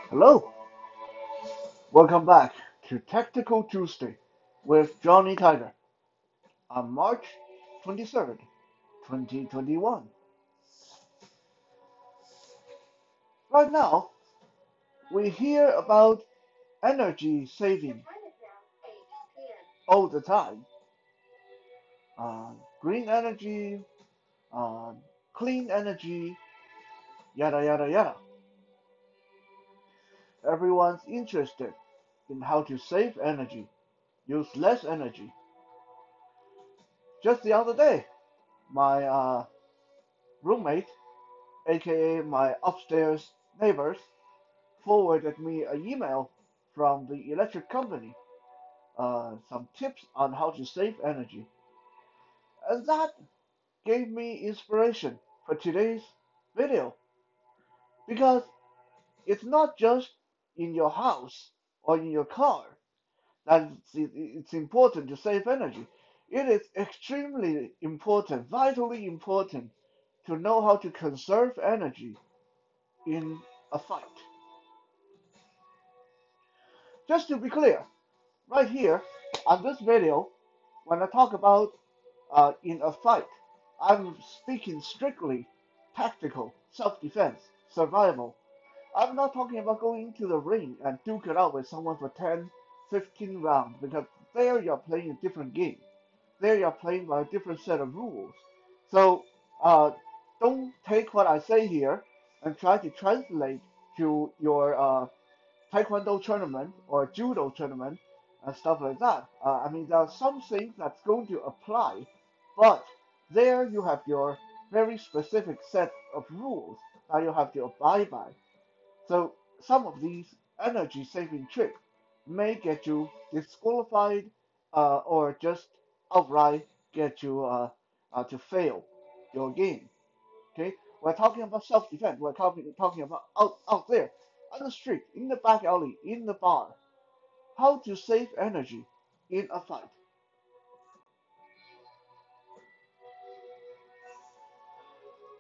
Hello, welcome back to Tactical Tuesday with Johnny Tiger on March 23rd, 2021. Right now, we hear about energy saving all the time. Green energy, uh, clean energy, yada yada yada. Everyone's interested in how to save energy, use less energy. Just the other day, my roommate, aka my upstairs neighbors, forwarded me an email from the electric company, some tips on how to save energy. And that gave me inspiration for today's video because it's not just in your house or in your car that it's important to save energy. It is extremely important, vitally important to know how to conserve energy in a fight. Just to be clear, right here on this video, when I talk about in a fight, I'm speaking strictly tactical, self-defense, survival. I'm not talking about going into the ring and duke it out with someone for 10, 15 rounds because there you're playing a different game. There you're playing by a different set of rules. So uh, don't take what I say here and try to translate to your taekwondo tournament or judo tournament and stuff like that. I mean, there are some things that's going to apply, but there you have your very specific set of rules that you have to abide by. So some of these energy saving tricks may get you disqualified or just outright get you to fail your game. Okay, we're talking about self-defense. We're talking about out there on the street, in the back alley, in the bar. How to save energy in a fight.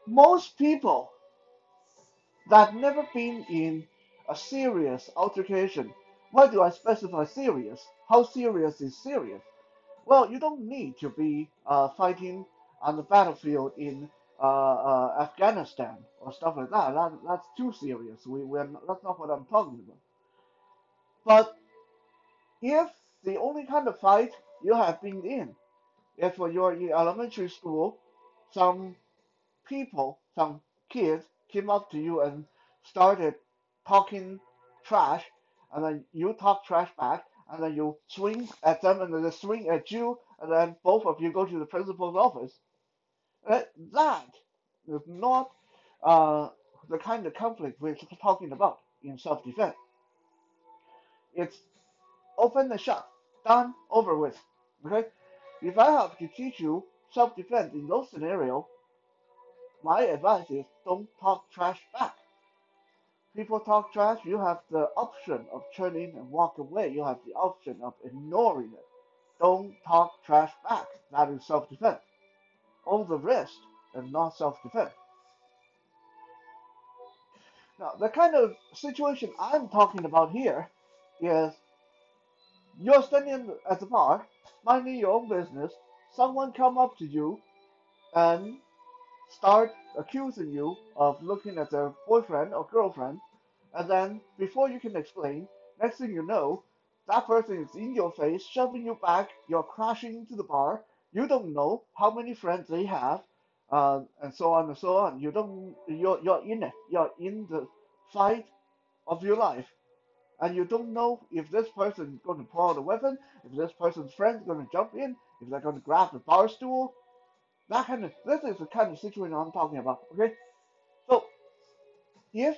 Most people that never been in a serious altercation. Why do I specify serious? How serious is serious? Well, you don't need to be fighting on the battlefield in Afghanistan or stuff like that. That's too serious. That's not what I'm talking about. But if the only kind of fight you have been in, if you're in elementary school, some people, some kids came up to you and started talking trash, and then you talk trash back, and then you swing at them, and then they swing at you, and then both of you go to the principal's office. That is not uh, the kind of conflict we're talking about in self-defense. It's open and shut, done, over with. Okay? If I have to teach you self-defense in those scenarios, my advice is don't talk trash back. People talk trash, you have the option of turning and walk away. You have the option of ignoring it. Don't talk trash back. That is self-defense. All the rest is not self-defense. Now, the kind of situation I'm talking about here is you're standing at the bar, minding your own business. Someone come up to you and start accusing you of looking at their boyfriend or girlfriend, and then before you can explain, next thing you know, that person is in your face, shoving you back, you're crashing into the bar, you don't know how many friends they have, and so on and so on. You're in it, you're in the fight of your life. And you don't know if this person is going to pull out a weapon, if this person's friend is going to jump in, if they're going to grab the bar stool, this is the kind of situation I'm talking about. Okay, so if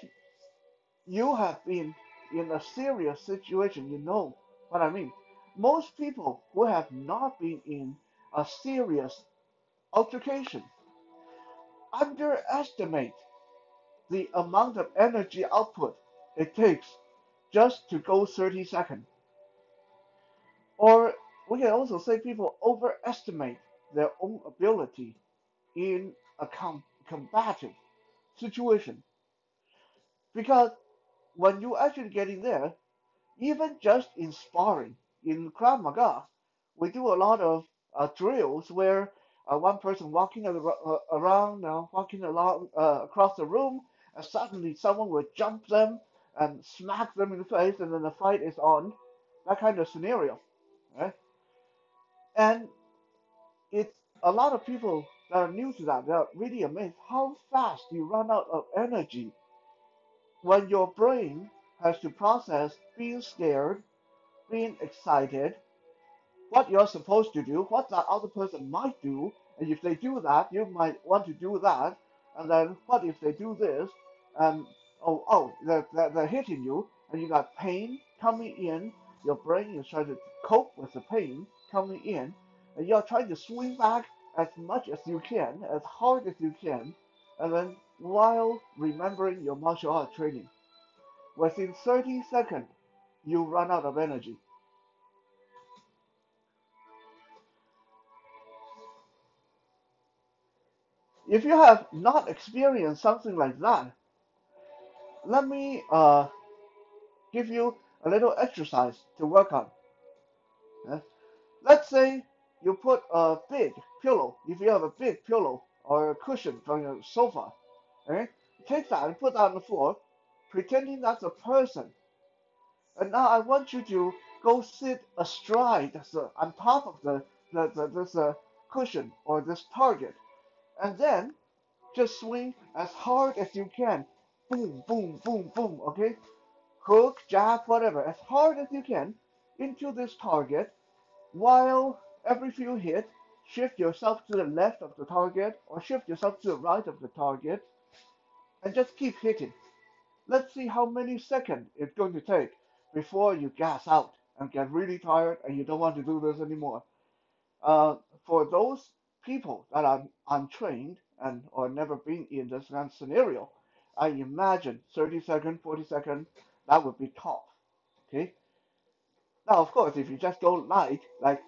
you have been in a serious situation, you know what I mean. Most people who have not been in a serious altercation underestimate the amount of energy output it takes just to go 30 seconds. Or we can also say people overestimate their own ability in a combative situation because when you actually get in there, even just in sparring, in Krav Maga, we do a lot of drills where one person walking around, walking along across the room, and suddenly someone will jump them and smack them in the face, and then the fight is on. That kind of scenario, right? And it's a lot of people that are new to that. They're really amazed how fast you run out of energy when your brain has to process being scared, being excited, what you're supposed to do, what the other person might do, and if they do that, you might want to do that, and then what if they do this, and they're hitting you, and you got pain coming in, your brain is trying to cope with the pain coming in, and you're trying to swing back as much as you can, as hard as you can, and then while remembering your martial art training. Within 30 seconds, you run out of energy. If you have not experienced something like that, let me give you a little exercise to work on. Uh, let's say you put a big pillow, if you have a big pillow or a cushion from your sofa, okay? Take that and put that on the floor, pretending that's a person. And now I want you to go sit astride on top of this cushion or this target. And then just swing as hard as you can. Boom, boom, boom, boom. Okay? Hook, jab, whatever. As hard as you can into this target while every few hits, shift yourself to the left of the target or shift yourself to the right of the target and just keep hitting. Let's see how many seconds it's going to take before you gas out and get really tired and you don't want to do this anymore. Uh, for those people that are untrained and or never been in this kind of scenario, I imagine 30 seconds, 40 seconds, that would be tough. Okay. Now, of course, if you just go light, like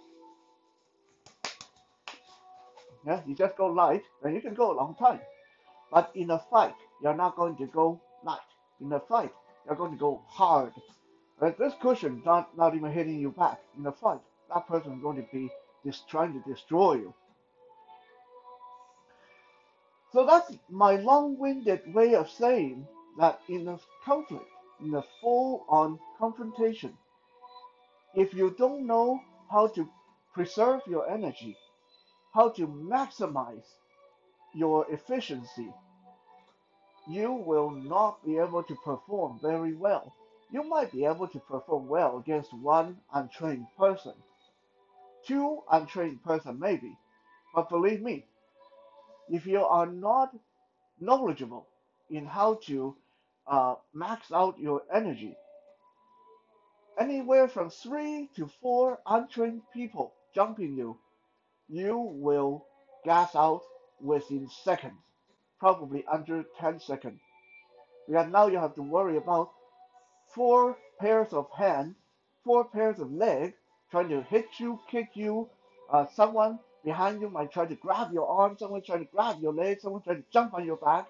yeah, you just go light, then you can go a long time. But in a fight, you're not going to go light. In a fight, you're going to go hard. This cushion not even hitting you back. In a fight, that person is going to be just trying to destroy you. So that's my long-winded way of saying that in a conflict, in a full-on confrontation, if you don't know how to preserve your energy, how to maximize your efficiency, you will not be able to perform very well. You might be able to perform well against one untrained person, two untrained person maybe, but believe me, if you are not knowledgeable in how to max out your energy. Anywhere from 3 to 4 untrained people jumping you, you will gas out within seconds, probably under 10 seconds. Because now you have to worry about 4 pairs of hands, 4 pairs of legs trying to hit you, kick you. Someone behind you might try to grab your arm, someone trying to grab your leg, someone trying to jump on your back.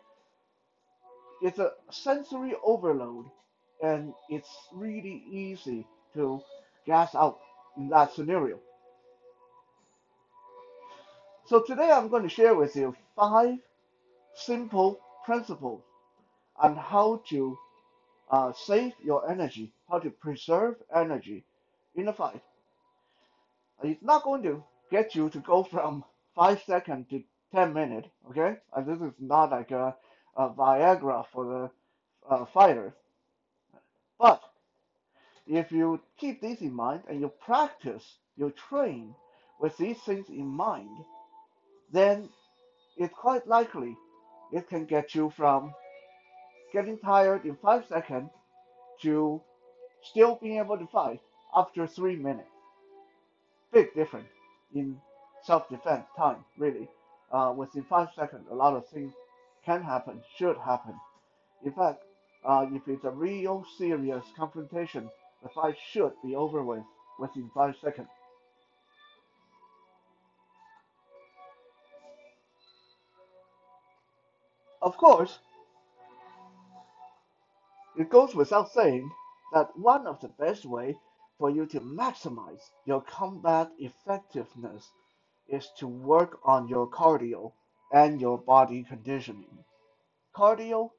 It's a sensory overload, and it's really easy to gas out in that scenario. So today I'm going to share with you 5 simple principles on how to save your energy, how to preserve energy in a fight. It's not going to get you to go from 5 seconds to 10 minutes, okay? This is not like a Viagra for the fighter. But if you keep this in mind and you practice, you train with these things in mind, then it's quite likely it can get you from getting tired in 5 seconds to still being able to fight after 3 minutes. Big difference in self-defense time, really. Within 5 seconds, a lot of things can happen, should happen. In fact, if it's a real serious confrontation, the fight should be over with within 5 seconds. Of course, It goes without saying that one of the best way for you to maximize your combat effectiveness is to work on your cardio and your body conditioning. Cardio,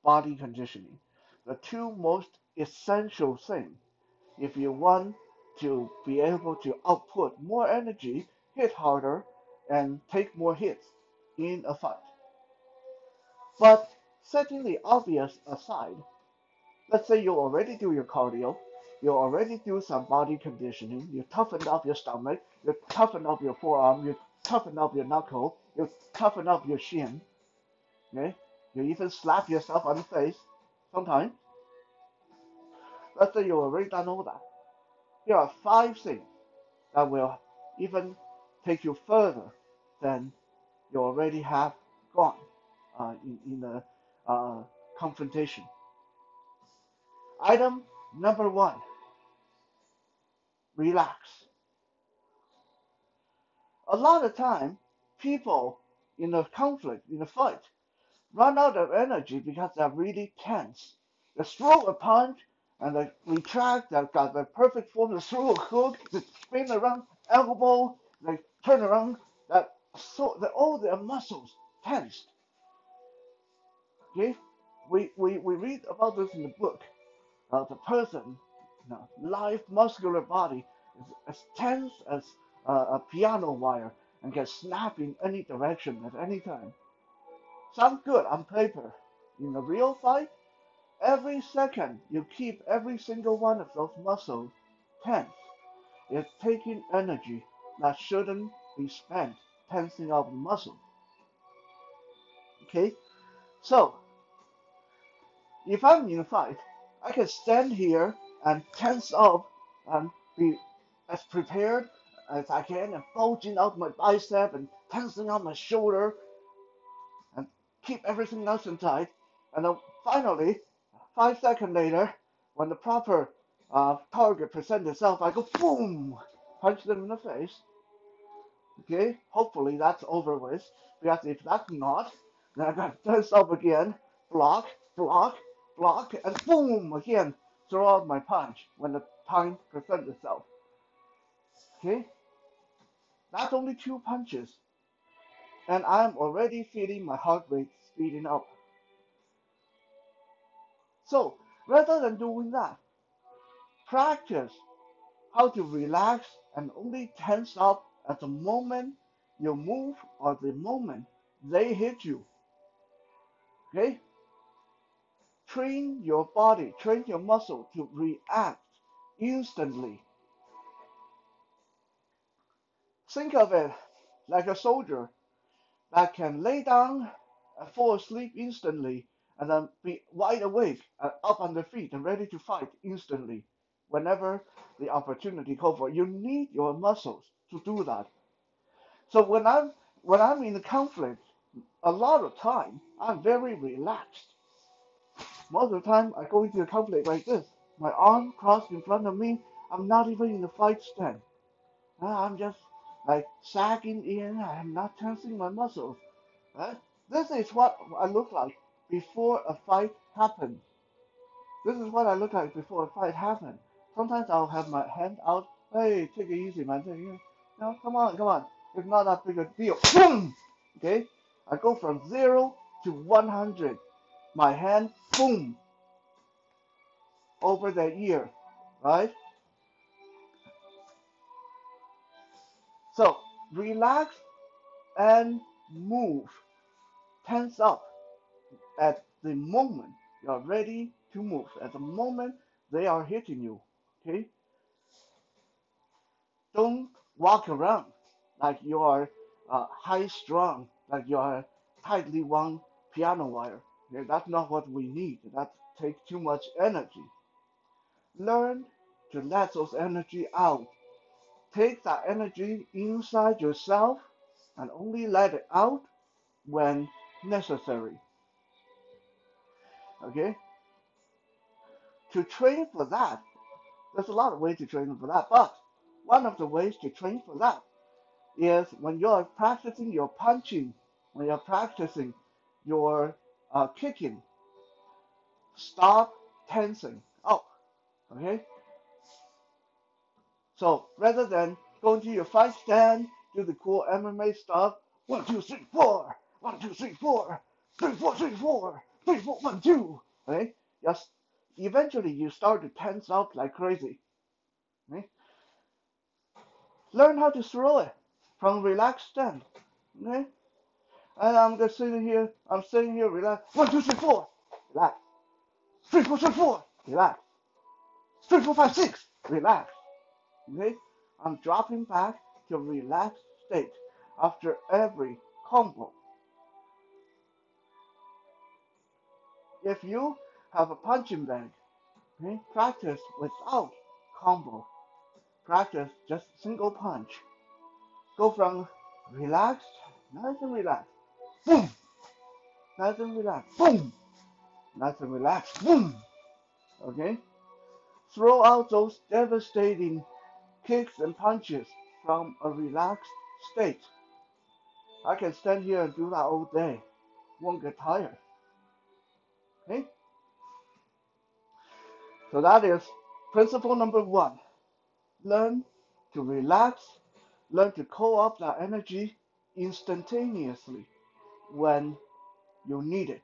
body conditioning, the two most essential things if you want to be able to output more energy, hit harder, and take more hits in a fight. But setting the obvious aside, let's say you already do your cardio, you already do some body conditioning, you toughen up your stomach, you toughen up your forearm, you toughen up your knuckle, you toughen up your shin, okay? You even slap yourself on the face sometimes. Let's say you've already done all that. Here are five things that will even take you further than you already have gone in a confrontation. Item number one, relax. A lot of time, people in a conflict, in a fight, run out of energy because they're really tense. They throw a punch and they retract, they've got the perfect form, they throw a hook, they spin around, elbow, they turn around, all their muscles tensed. Okay? We read about this in the book. The person, live muscular body is as tense as a piano wire and can snap in any direction at any time. Sounds good on paper. In a real fight, every second you keep every single one of those muscles tense. It's taking energy that shouldn't be spent tensing up the muscle. Okay? So, if I'm in a fight, I can stand here and tense up and be as prepared as I can and bulging out my bicep and tensing out my shoulder and keep everything nice and tight. And then finally, 5 seconds later, when the proper target presents itself, I go boom, punch them in the face. Okay, hopefully that's over with. Because if that's not, then I got to tense up again, block, block, block, and boom again, throw out my punch when the time presents itself. Okay, that's only two punches, and I'm already feeling my heart rate speeding up. So rather than doing that, practice how to relax and only tense up at the moment you move or the moment they hit you. Okay? Train your body, train your muscle to react instantly. Think of it like a soldier that can lay down and fall asleep instantly and then be wide awake and up on their feet and ready to fight instantly whenever the opportunity calls for. You need your muscles to do that. So when I'm in a conflict, a lot of time I'm very relaxed. Most of the time I go into a conflict like this. My arm crossed in front of me. I'm not even in the fight stand. I'm just like sagging in. I'm not tensing my muscles. Right? This is what I look like before a fight happens. This is what I look like before a fight happens. Sometimes I'll have my hand out. Hey, take it easy, man. Take it easy. No, come on, come on. It's not that big a deal. Boom! Okay? I go from 0 to 100. My hand, boom, over their ear. Right? So, relax and move. Tense up at the moment you're ready to move. At the moment they are hitting you. Okay? Don't walk around like you are high strung, like you are tightly wound piano wire. Okay? That's not what we need. That takes too much energy. Learn to let those energy out. Take that energy inside yourself and only let it out when necessary. Okay? To train for that, there's a lot of ways to train for that, but one of the ways to train for that is when you're practicing your punching, when you're practicing your kicking, stop tensing up. Okay? So rather than going to your fight stand, do the cool MMA stuff, 1, 2, 3, 4, 1, 2, 3, 4, 3, 4, 3, 4, 3, 4, 1, 2. Okay? Just eventually you start to tense up like crazy. Okay? Learn how to throw it from relaxed stand. Okay? And I'm just sitting here, relax. 1, 2, 3, 4, relax. 3, 4, 3, 4, relax. 3, 4, 5, 6, relax. Okay? I'm dropping back to a relaxed state after every combo. If you have a punching bag, okay, practice without combo. Practice just single punch. Go from relaxed, nice and relaxed, boom, nice and relaxed, boom, nice and relaxed, boom. Okay? Throw out those devastating kicks and punches from a relaxed state. I can stand here and do that all day. Won't get tired. Okay? So that is principle number 1. Learn to relax, learn to call up that energy instantaneously when you need it.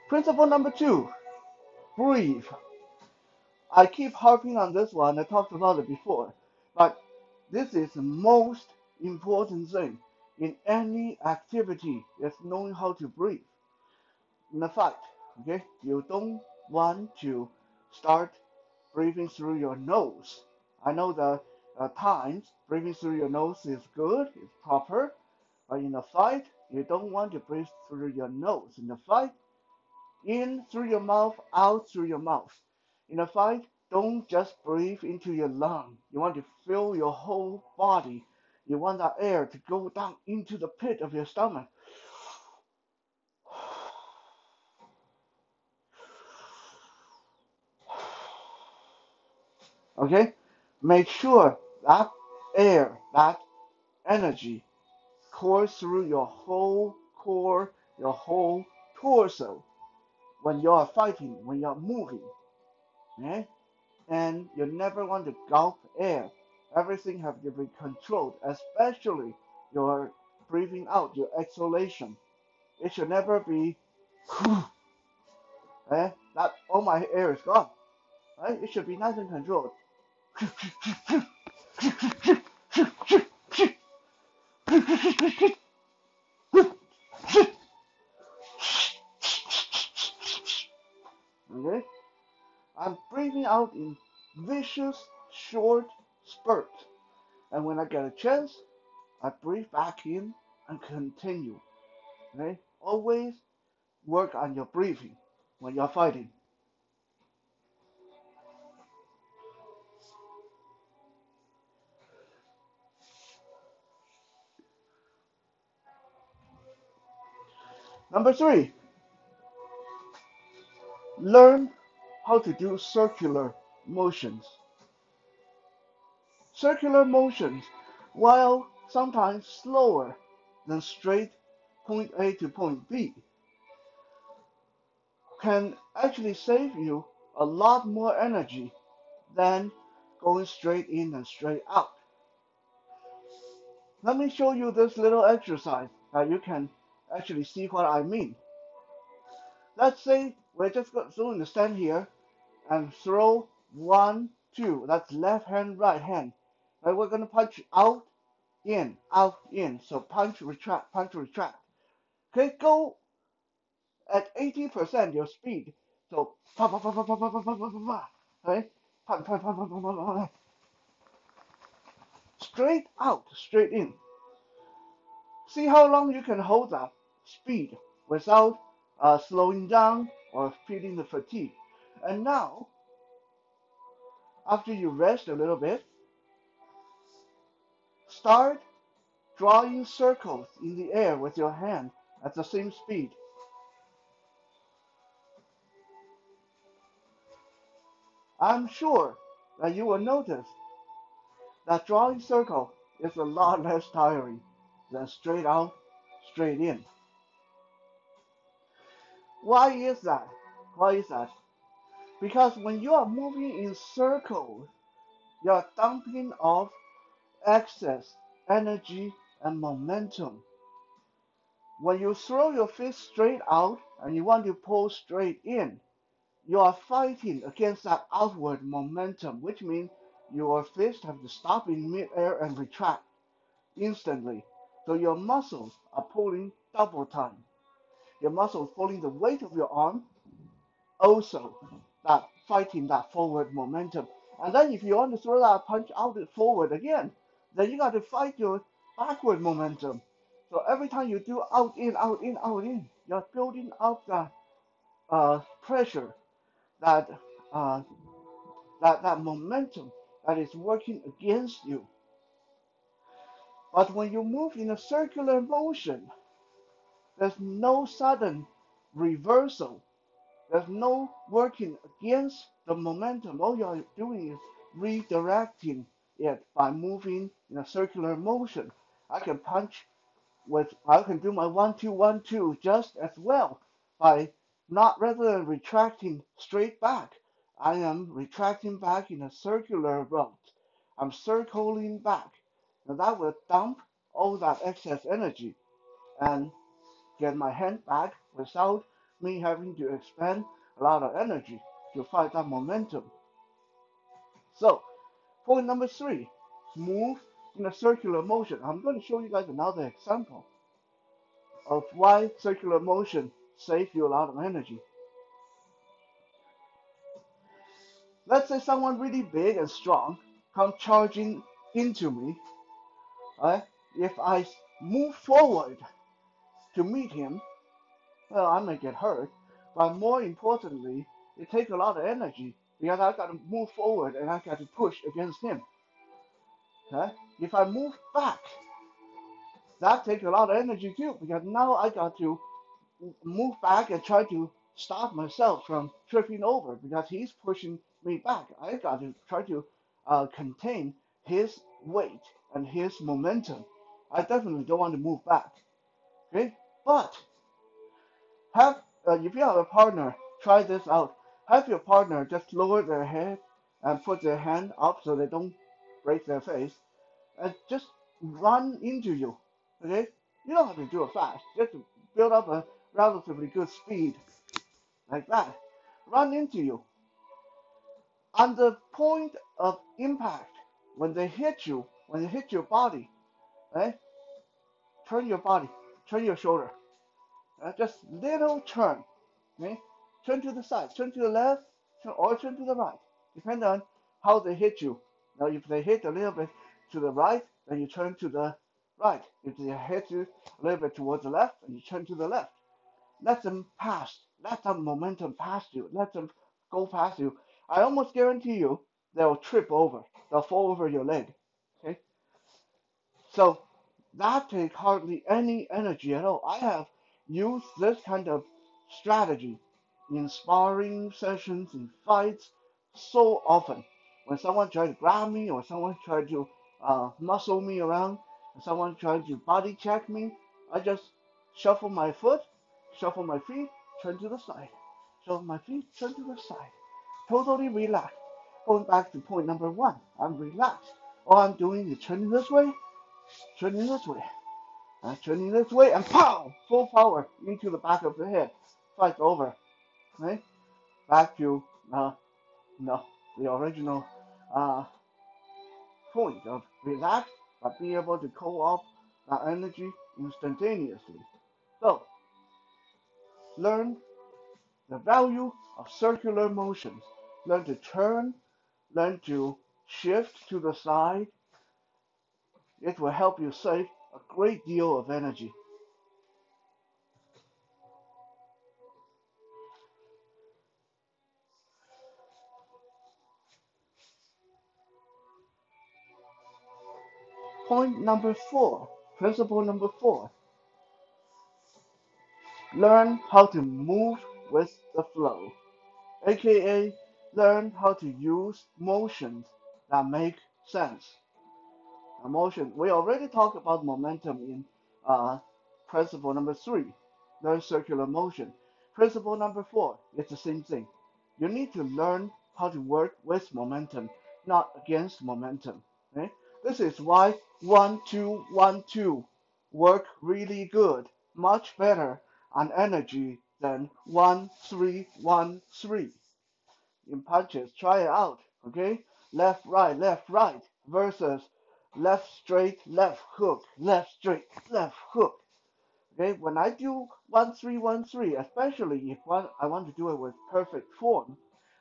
Principle number 2, breathe. I keep harping on this one. I talked about it before, but this is the most important thing in any activity is knowing how to breathe. In a fight, okay, you don't want to start breathing through your nose. I know that at times breathing through your nose is good, it's proper, but in a fight, you don't want to breathe through your nose. In a fight, in through your mouth, out through your mouth. In a fight, don't just breathe into your lung. You want to fill your whole body. You want that air to go down into the pit of your stomach. Okay? Make sure that air, that energy course through your whole core, your whole torso when you are fighting, when you are moving. Okay? And you never want to gulp air. Everything has to be controlled, especially your breathing out, your exhalation. It should never be, that all my air is gone. Right? It should be nice and controlled. Okay? I'm breathing out in vicious, short spurts. And when I get a chance, I breathe back in and continue. Okay? Always work on your breathing when you're fighting. Number 3, learn how to do circular motions. Circular motions, while sometimes slower than straight point A to point B, can actually save you a lot more energy than going straight in and straight out. Let me show you this little exercise that you can actually see what I mean. Let's say we're just going to stand here and throw 1, 2. That's left hand, right hand. Right, we're going to punch out, in, out, in. So punch, retract, punch, retract. Okay, go at 80% your speed. So, pa, pa, pa, pa, pa, pa, pa, pa, pa, pa, pa. Okay, punch, punch, punch, punch, punch, punch, punch. Straight out, straight in. See how long you can hold that speed without slowing down or feeling the fatigue. And now, after you rest a little bit, start drawing circles in the air with your hand at the same speed. I'm sure that you will notice that drawing circle It's a lot less tiring than straight out, straight in. Why is that? Why is that? Because when you are moving in circles, you are dumping off excess energy and momentum. When you throw your fist straight out and you want to pull straight in, you are fighting against that outward momentum, which means your fist have to stop in midair and retract instantly. So your muscles are pulling double time. Your muscles pulling the weight of your arm, also that fighting that forward momentum. And then if you want to throw that punch out forward again, then you got to fight your backward momentum. So every time you do out in out in out in, you're building up that pressure, that uh, that momentum that is working against you. But when you move in a circular motion, there's no sudden reversal. There's no working against the momentum. All you're doing is redirecting it by moving in a circular motion. I can punch I can do my 1-2-1-2 just as well by not rather than retracting straight back. I am retracting back in a circular route. I'm circling back. And that will dump all that excess energy and get my hand back without me having to expend a lot of energy to fight that momentum. So, point number three, move in a circular motion. I'm going to show you guys another example of why circular motion saves you a lot of energy. Let's say someone really big and strong come charging into me. Right? If I move forward to meet him, well, I may get hurt, but more importantly, it takes a lot of energy because I got to move forward and I got to push against him. Okay? If I move back, that takes a lot of energy too because now I got to move back and try to stop myself from tripping over because he's pushing me back. I got to try to contain his weight and his momentum. I definitely don't want to move back. Okay, but have if you have a partner, try this out. Have your partner just lower their head and put their hand up so they don't break their face, and just run into you. Okay, you don't have to do it fast. Just to build up a relatively good speed like that. Run into you. On the point of impact, when they hit your body, right? Turn your body, turn your shoulder. Just little turn. Okay? Turn to the side, turn to the left, or turn to the right, depending on how they hit you. Now, if they hit a little bit to the right, then you turn to the right. If they hit you a little bit towards the left, then you turn to the left. Let them pass. Let them momentum pass you. Let them go past you. I almost guarantee you they'll trip over. They'll fall over your leg. Okay? So that takes hardly any energy at all. I have used this kind of strategy in sparring sessions, in fights, so often. When someone tries to grab me or someone tries to muscle me around, and someone tries to body check me, I just shuffle my foot, shuffle my feet, turn to the side. Shuffle my feet, turn to the side. Totally relaxed. Going back to point number one, I'm relaxed. All I'm doing is turning this way, turning this way, turning this way, and pow! Full power into the back of the head. Fight over. Right? Back to no, the original uh, point of relax, but be able to call off that energy instantaneously. So, learn the value of circular motions. Learn to turn, learn to shift to the side. It will help you save a great deal of energy. Point number four, principle number four, learn how to move with the flow, aka learn how to use motions that make sense. Emotion. We already talked about momentum in uh, principle number 3, learn circular motion. Principle number 4, it's the same thing. You need to learn how to work with momentum, not against momentum. Okay? This is why 1-2-1-2 work really good, much better on energy than 1-3-1-3 in punches. Try it out, okay? Left, right versus left straight, left hook, left straight, left hook. Okay, when I do 1-3-1-3, especially if I want to do it with perfect form,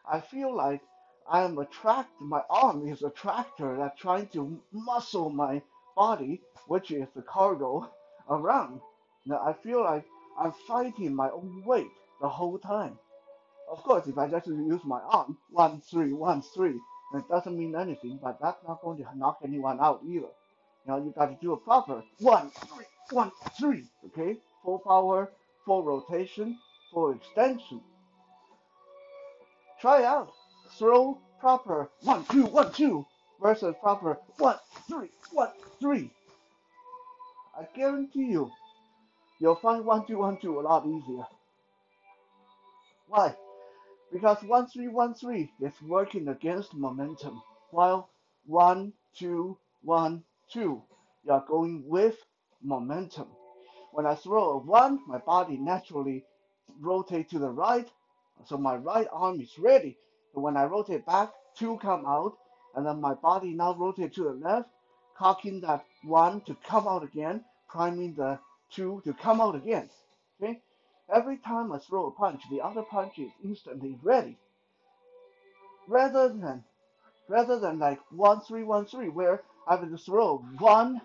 I feel like I am attracted, my arm is a tractor that's trying to muscle my body, which is the cargo, around. Now I feel like I'm fighting my own weight the whole time. Of course, if I just use my arm, 1-3-1-3, it doesn't mean anything, but that's not going to knock anyone out either. You got to do a proper 1-3-1-3, okay? Full power, full rotation, full extension. Try out. Throw proper 1-2-1-2 versus proper 1-3-1-3. I guarantee you'll find 1-2-1-2 a lot easier. Why? Because 1-3-1-3 is working against momentum, while 1-2-1-2 you are going with momentum. When I throw a 1, my body naturally rotate to the right, so my right arm is ready. So when I rotate back, 2 come out, and then my body now rotate to the left, cocking that 1 to come out again, priming the 2 to come out again. Okay? Every time I throw a punch, the other punch is instantly ready. Rather than like 1-3-1-3, where I have to throw 1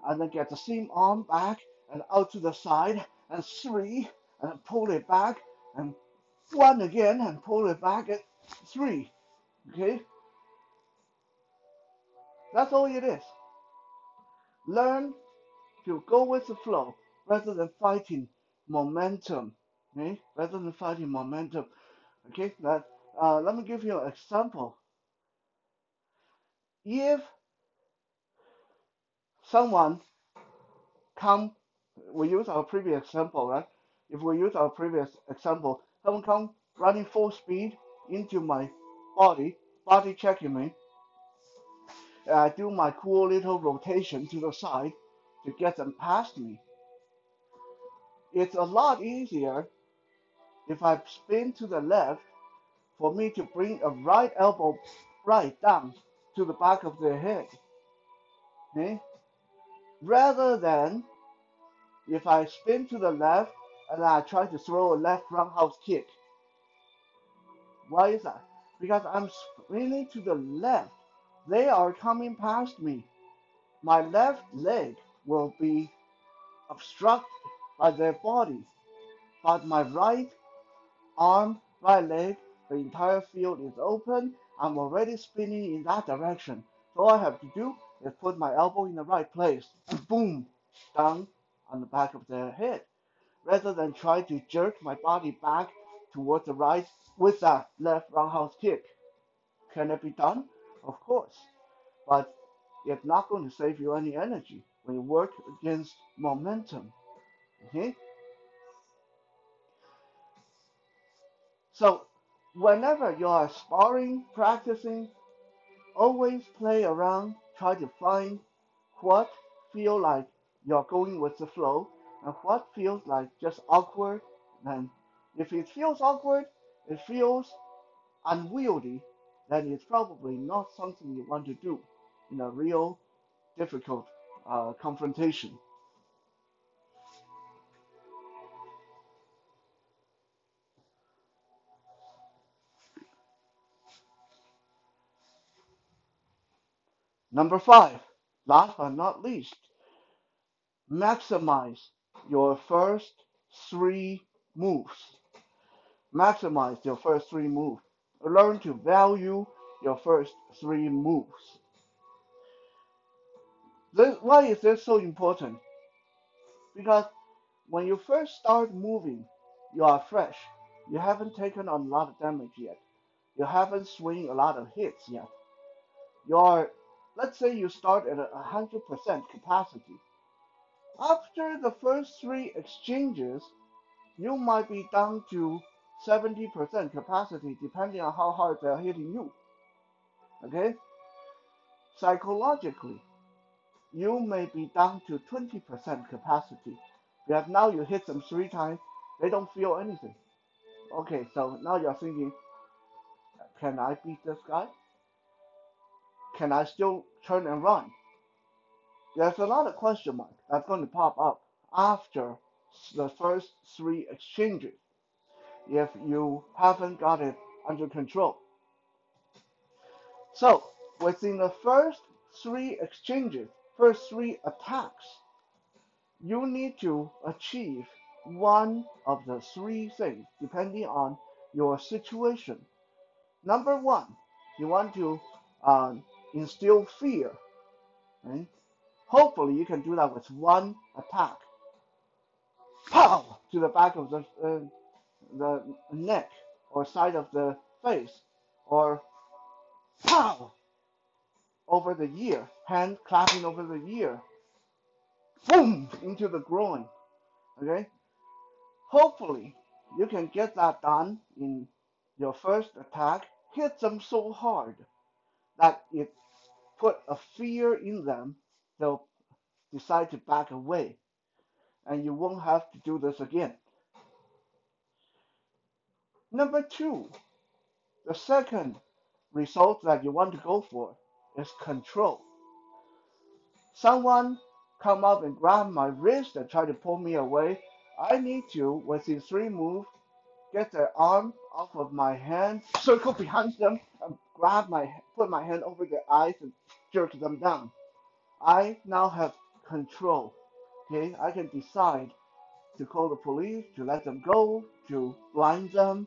and then get the same arm back and out to the side and 3 and pull it back and 1 again and pull it back and 3. Okay, that's all it is. Learn to go with the flow rather than fighting momentum. Okay, rather than fighting momentum. Okay, let me give you an example. If someone come, we use our previous example, right? If we use our previous example, someone come running full speed into my body checking me, I do my cool little rotation to the side to get them past me. It's a lot easier if I spin to the left for me to bring a right elbow right down to the back of their head, okay? Rather than if I spin to the left and I try to throw a left roundhouse kick. Why is that? Because I'm spinning to the left. They are coming past me. My left leg will be obstructed by their body, but my right arm, right leg, the entire field is open. I'm already spinning in that direction. So all I have to do is put my elbow in the right place and boom, down on the back of their head, rather than try to jerk my body back towards the right with that left roundhouse kick. Can it be done? Of course, but it's not going to save you any energy when you work against momentum. Okay? So, whenever you are sparring, practicing, always play around, try to find what feel like you're going with the flow and what feels like just awkward. And if it feels awkward, it feels unwieldy, then it's probably not something you want to do in a real difficult confrontation. Number 5, last but not least, maximize your first 3 moves. Maximize your first 3 moves. Learn to value your first 3 moves. Why is this so important? Because when you first start moving, you are fresh. You haven't taken on a lot of damage yet. You haven't swing a lot of hits yet. You are let's say you start at 100% capacity. After the first three exchanges, you might be down to 70% capacity, depending on how hard they're hitting you. Okay? Psychologically, you may be down to 20% capacity. Because now you hit them three times, they don't feel anything. Okay, so now you're thinking, can I beat this guy? Can I still turn and run? There's a lot of question mark that's going to pop up after the first three exchanges if you haven't got it under control. So within the first three exchanges, first three attacks, you need to achieve one of the three things depending on your situation. Number one, you want to instill fear. Right? Hopefully, you can do that with one attack. Pow! To the back of the neck or side of the face, or pow! Over the ear, hand clapping over the ear, boom! Into the groin. Okay? Hopefully, you can get that done in your first attack. Hit them so hard that it put a fear in them. They'll decide to back away, and you won't have to do this again. Number two, the second result that you want to go for is control. Someone come up and grab my wrist and try to pull me away. I need to, within three moves, get their arm off of my hand, circle behind them, and put my hand over their eyes and jerk them down. I now have control. Okay, I can decide to call the police, to let them go, to blind them,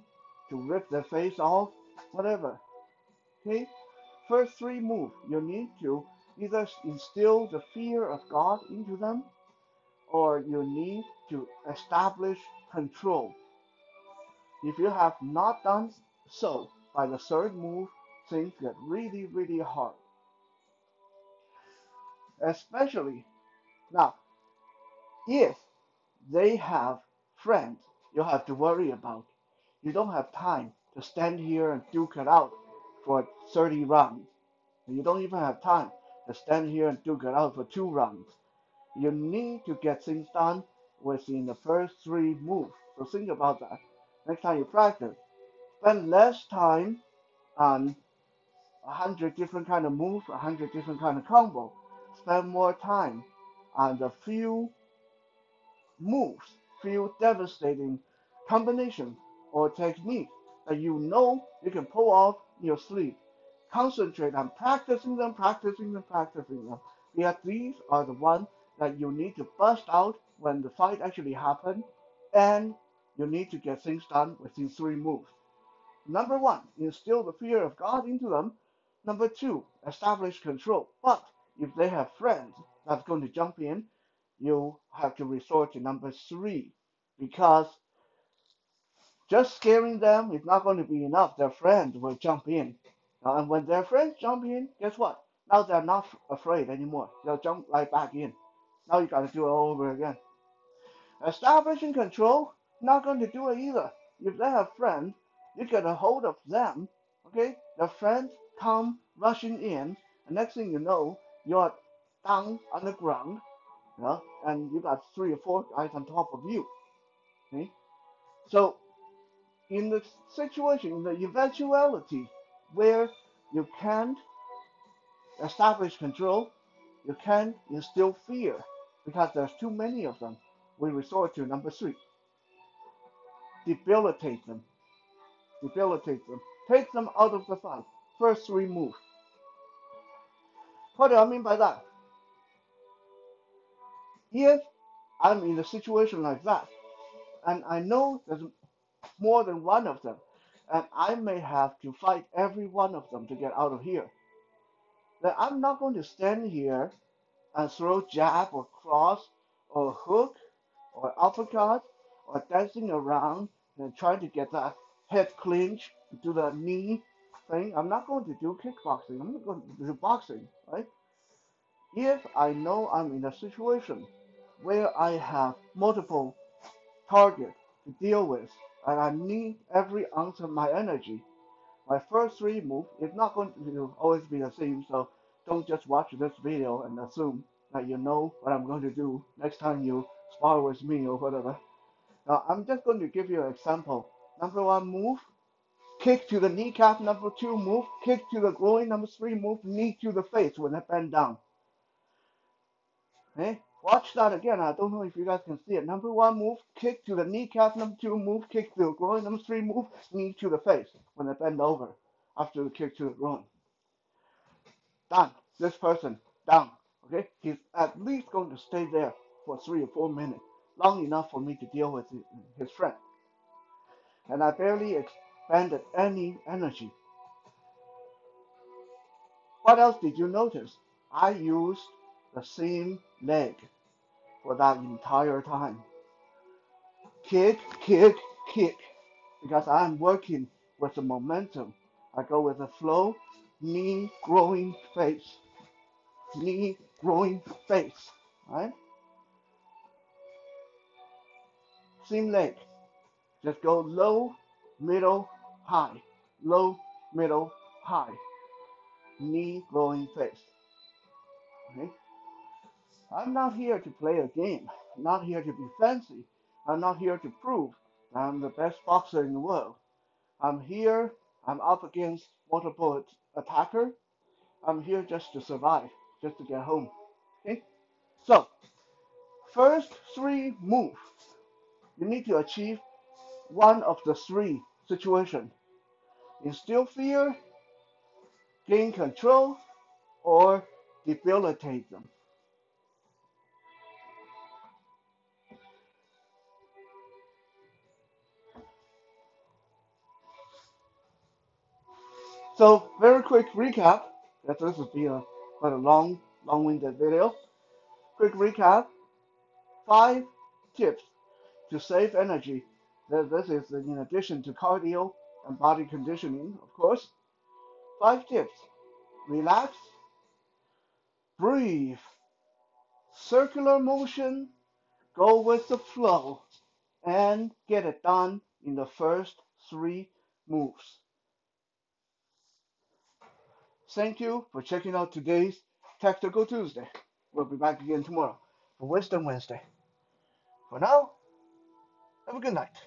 to rip their face off, whatever. Okay, first three moves, you need to either instill the fear of God into them, or you need to establish control. If you have not done so by the third move, things get really, really hard. Especially now, if they have friends you have to worry about, you don't have time to stand here and duke it out for 30 rounds. You don't even have time to stand here and duke it out for 2 rounds. You need to get things done within the first three moves. So think about that. Next time you practice, spend less time on 100 different kind of moves, 100 different kind of combo. Spend more time on the few moves, few devastating combinations or techniques that you know you can pull off in your sleep. Concentrate on practicing them, practicing them, practicing them. Because these are the ones that you need to bust out when the fight actually happens, and you need to get things done within three moves. Number one, instill the fear of God into them. Number two, establish control. But if they have friends that's going to jump in, you have to resort to number three, because just scaring them is not going to be enough. Their friends will jump in. And when their friends jump in, guess what? Now they're not afraid anymore. They'll jump right back in. Now you got to do it all over again. Establishing control, not going to do it either. If they have friends, you get a hold of them, okay? Their friends come rushing in, and next thing you know, you're down on the ground, you know, and you got three or four guys on top of you. Okay? So in the situation, in the eventuality where you can't establish control, you can't instill fear because there's too many of them. We resort to number three, debilitate them, debilitate them, take them out of the fight. First three moves. What do I mean by that? If I'm in a situation like that, and I know there's more than one of them, and I may have to fight every one of them to get out of here, then I'm not going to stand here and throw jab or cross or hook or uppercut or dancing around and trying to get that head clinch, do the knee thing. I'm not going to do kickboxing. I'm not going to do boxing, right? If I know I'm in a situation where I have multiple targets to deal with and I need every ounce of my energy, my first three moves is not going to always be the same, so don't just watch this video and assume that you know what I'm going to do next time you spar with me or whatever. Now, I'm just going to give you an example. Number one move, kick to the kneecap. Number two move, kick to the groin. Number three move, knee to the face when I bend down. Okay? Watch that again. I don't know if you guys can see it. Number one move, kick to the kneecap. Number two move, kick to the groin. Number three move, knee to the face when I bend over after the kick to the groin. Done. This person, down. Okay? He's at least going to stay there for 3 or 4 minutes, long enough for me to deal with his friend. And I barely expended any energy. What else did you notice? I used the same leg for that entire time. Kick, kick, kick. Because I'm working with the momentum. I go with the flow, knee, growing, face. Knee, growing, face. Right? Same leg. Just go low, middle, high. Low, middle, high. Knee, growing, face. Okay? I'm not here to play a game. I'm not here to be fancy. I'm not here to prove I'm the best boxer in the world. I'm here, I'm up against multiple attacker. I'm here just to survive, just to get home. Okay? So, first three move. You need to achieve one of the three situations. Instill fear, gain control, or debilitate them. So, very quick recap. That this will be quite a long-winded video. Quick recap. 5 tips to save energy. This is in addition to cardio and body conditioning, of course. 5 tips. Relax, breathe, circular motion, go with the flow, and get it done in the first 3 moves. Thank you for checking out today's Tactical Tuesday. We'll be back again tomorrow for Wisdom Wednesday. For now, have a good night.